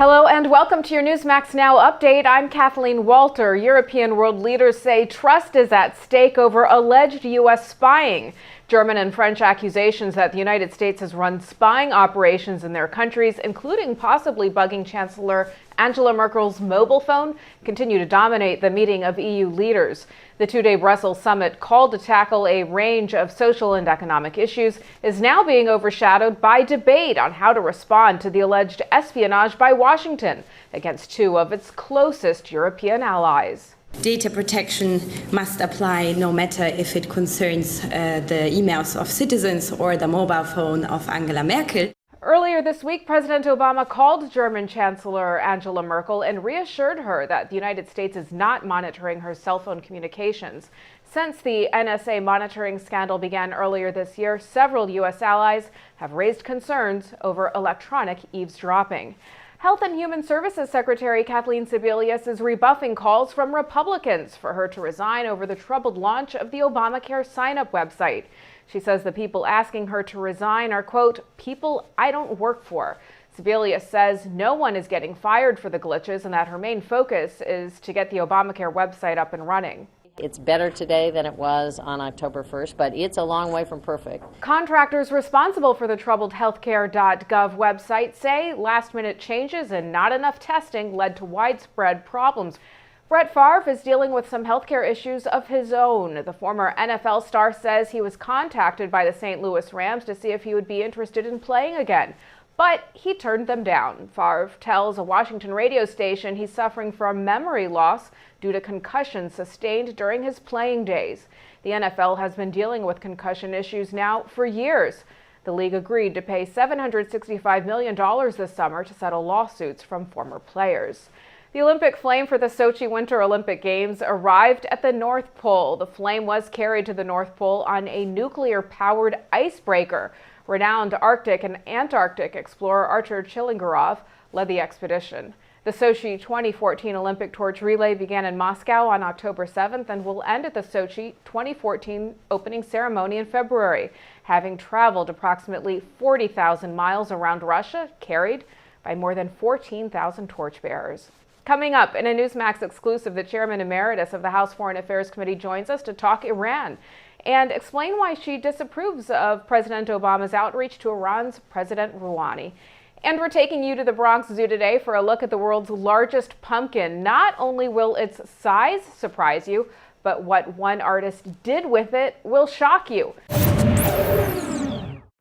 Hello and welcome to your Newsmax Now update. I'm Kathleen Walter. European world leaders say trust is at stake over alleged U.S. spying. German and French accusations that the United States has run spying operations in their countries, including possibly bugging Chancellor Angela Merkel's mobile phone, continue to dominate the meeting of EU leaders. The two-day Brussels summit, called to tackle a range of social and economic issues, is now being overshadowed by debate on how to respond to the alleged espionage by Washington against two of its closest European allies. Data protection must apply no matter if it concerns the emails of citizens or the mobile phone of Angela Merkel. Earlier this week, President Obama called German Chancellor Angela Merkel and reassured her that the United States is not monitoring her cell phone communications. Since the NSA monitoring scandal began earlier this year, several U.S. allies have raised concerns over electronic eavesdropping. Health and Human Services Secretary Kathleen Sebelius is rebuffing calls from Republicans for her to resign over the troubled launch of the Obamacare sign-up website. She says the people asking her to resign are, quote, people I don't work for. Sebelius says no one is getting fired for the glitches and that her main focus is to get the Obamacare website up and running. It's better today than it was on October 1st, but it's a long way from perfect. Contractors responsible for the troubled healthcare.gov website say last-minute changes and not enough testing led to widespread problems. Brett Favre is dealing with some healthcare issues of his own. The former NFL star says he was contacted by the St. Louis Rams to see if he would be interested in playing again, but he turned them down. Favre tells a Washington radio station he's suffering from memory loss due to concussions sustained during his playing days. The NFL has been dealing with concussion issues now for years. The league agreed to pay $765 million this summer to settle lawsuits from former players. The Olympic flame for the Sochi Winter Olympic Games arrived at the North Pole. The flame was carried to the North Pole on a nuclear-powered icebreaker. Renowned Arctic and Antarctic explorer Archer Chilingorov led the expedition. The Sochi 2014 Olympic torch relay began in Moscow on October 7th and will end at the Sochi 2014 opening ceremony in February, having traveled approximately 40,000 miles around Russia, carried by more than 14,000 torchbearers. Coming up in a Newsmax exclusive, the Chairman Emeritus of the House Foreign Affairs Committee joins us to talk Iran and explain why she disapproves of President Obama's outreach to Iran's President Rouhani. And we're taking you to the Bronx Zoo today for a look at the world's largest pumpkin. Not only will its size surprise you, but what one artist did with it will shock you.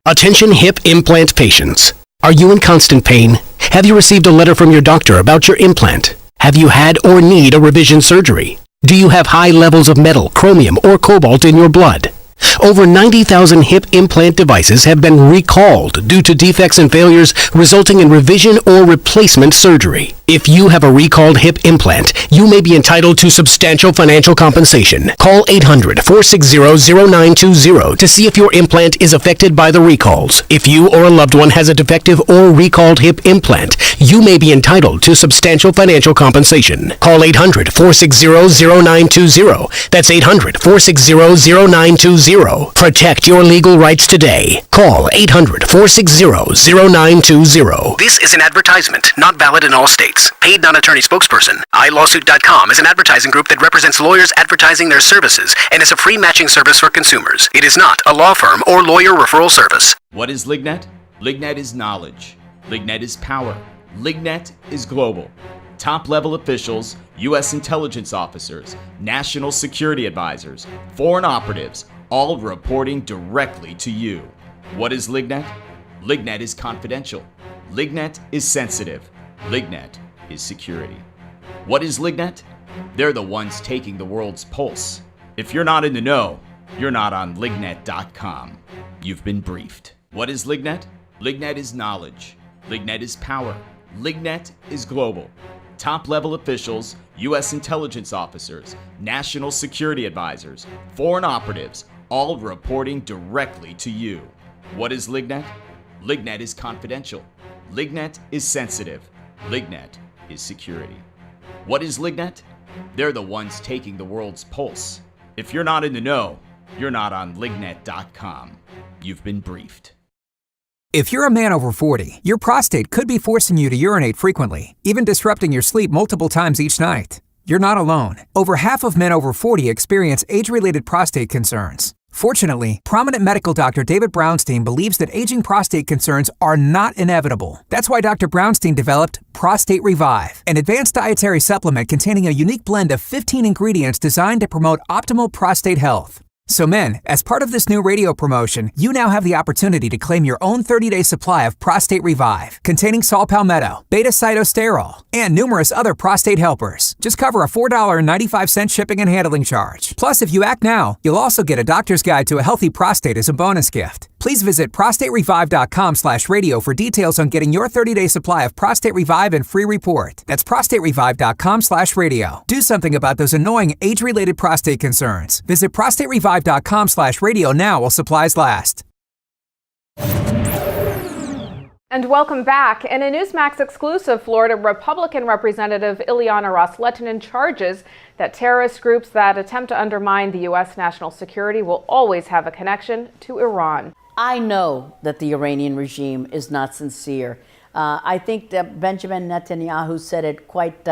Attention hip implant patients. Are you in constant pain? Have you received a letter from your doctor about your implant? Have you had or need a revision surgery? Do you have high levels of metal, chromium, or cobalt in your blood? Over 90,000 hip implant devices have been recalled due to defects and failures resulting in revision or replacement surgery. If you have a recalled hip implant, you may be entitled to substantial financial compensation. Call 800-460-0920 to see if your implant is affected by the recalls. If you or a loved one has a defective or recalled hip implant, you may be entitled to substantial financial compensation. Call 800-460-0920. That's 800-460-0920. Protect your legal rights today. Call 800-460-0920. This is an advertisement, not valid in all states. Paid non-attorney spokesperson. iLawsuit.com is an advertising group that represents lawyers advertising their services and is a free matching service for consumers. It is not a law firm or lawyer referral service. What is LigNet? LigNet is knowledge. LigNet is power. LigNet is global. Top-level officials, U.S. intelligence officers, national security advisors, foreign operatives, all reporting directly to you. What is LigNet? LigNet is confidential. LigNet is sensitive. LigNet is security. What is LigNet? They're the ones taking the world's pulse. If you're not in the know, you're not on lignet.com. You've been briefed. What is LigNet? LigNet is knowledge. LigNet is power. LigNet is global. Top-level officials, U.S. intelligence officers, national security advisors, foreign operatives, all reporting directly to you. What is LigNet? LigNet is confidential. LigNet is sensitive. LigNet is security. What is LigNet? They're the ones taking the world's pulse. If you're not in the know, you're not on lignet.com. You've been briefed. If you're a man over 40, your prostate could be forcing you to urinate frequently, even disrupting your sleep multiple times each night. You're not alone. Over half of men over 40 experience age-related prostate concerns. Fortunately, prominent medical doctor David Brownstein believes that aging prostate concerns are not inevitable. That's why Dr. Brownstein developed Prostate Revive, an advanced dietary supplement containing a unique blend of 15 ingredients designed to promote optimal prostate health. So men, as part of this new radio promotion, you now have the opportunity to claim your own 30-day supply of Prostate Revive, containing saw palmetto, beta-cytosterol, and numerous other prostate helpers. Just cover a $4.95 shipping and handling charge. Plus, if you act now, you'll also get a doctor's guide to a healthy prostate as a bonus gift. Please visit prostaterevive.com/radio for details on getting your 30-day supply of Prostate Revive and free report. That's prostaterevive.com/radio. Do something about those annoying age-related prostate concerns. Visit prostaterevive.com/radio now while supplies last. And welcome back. In a Newsmax exclusive, Florida Republican Representative Ileana Ros-Lehtinen charges that terrorist groups that attempt to undermine the U.S. national security will always have a connection to Iran. I know that the Iranian regime is not sincere. I think that Benjamin Netanyahu said it quite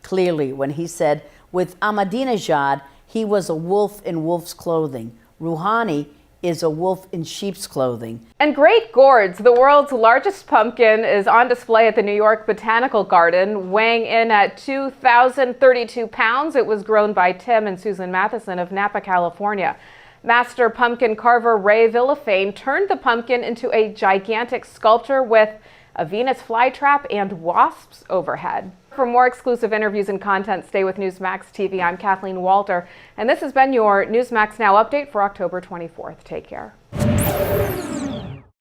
clearly when he said, with Ahmadinejad, he was a wolf in wolf's clothing. Rouhani is a wolf in sheep's clothing. And Great Gourds, the world's largest pumpkin, is on display at the New York Botanical Garden, weighing in at 2,032 pounds. It was grown by Tim and Susan Matheson of Napa, California. Master pumpkin carver Ray Villafane turned the pumpkin into a gigantic sculpture with a Venus flytrap and wasps overhead. For more exclusive interviews and content, stay with Newsmax TV. I'm Kathleen Walter, and this has been your Newsmax Now update for October 24th. Take care.